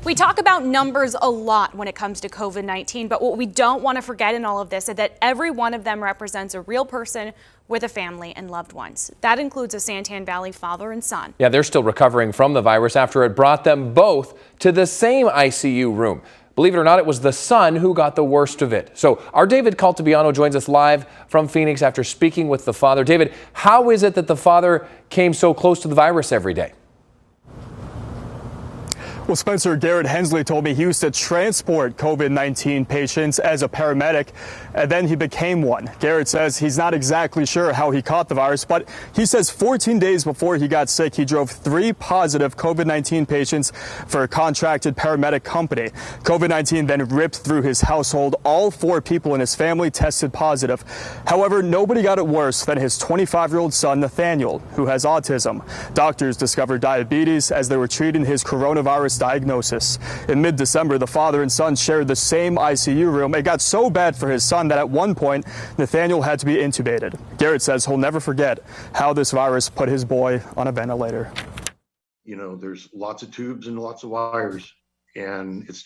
We talk about numbers a lot when it comes to COVID-19, but what we don't want to forget in all of this is that every one of them represents a real person with a family and loved ones. That includes a Santan Valley father and son. Yeah, they're still recovering from the virus after it brought them both to the same ICU room. Believe it or not, it was the son who got the worst of it. So our David Caltabiano joins us live from Phoenix after speaking with the father. David, how is it that the father came so close to the virus every day? Well, Spencer, Garett Hensley told me he used to transport COVID-19 patients as a paramedic, and then he became one. Garett says he's not exactly sure how he caught the virus, but he says 14 days before he got sick, he drove 3 positive COVID-19 patients for a contracted paramedic company. COVID-19 then ripped through his household. All 4 people in his family tested positive. However, nobody got it worse than his 25-year-old son, Nathaniel, who has autism. Doctors discovered diabetes as they were treating his coronavirus diagnosis. In mid-December, the father and son shared the same ICU room. It got so bad for his son that at one point, Nathaniel had to be intubated. Garett says he'll never forget how this virus put his boy on a ventilator. You know, there's lots of tubes and lots of wires, and it's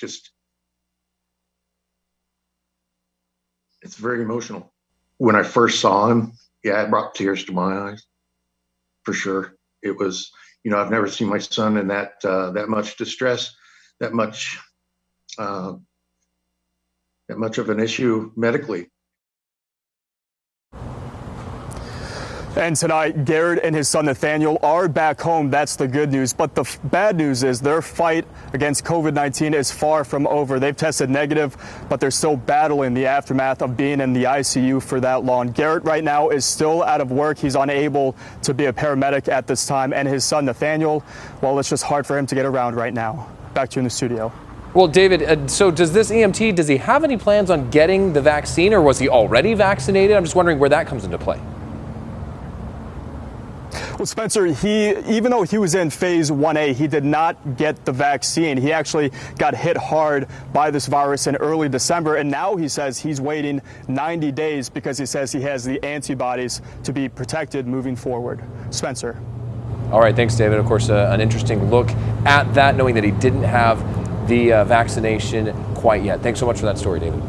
very emotional. When I first saw him, yeah, it brought tears to my eyes, for sure. It was, you know, I've never seen my son in that much distress, that much of an issue medically. And tonight, Garett and his son Nathaniel are back home. That's the good news. But the bad news is their fight against COVID-19 is far from over. They've tested negative, but they're still battling the aftermath of being in the ICU for that long. Garett right now is still out of work. He's unable to be a paramedic at this time. And his son Nathaniel, well, it's just hard for him to get around right now. Back to you in the studio. Well, David, so does this EMT, does he have any plans on getting the vaccine, or was he already vaccinated? I'm just wondering where that comes into play. Well, Spencer, even though he was in phase 1A, he did not get the vaccine. He actually got hit hard by this virus in early December, and now he says he's waiting 90 days because he says he has the antibodies to be protected moving forward. Spencer. All right, thanks, David. Of course, an interesting look at that, knowing that he didn't have the vaccination quite yet. Thanks so much for that story, David.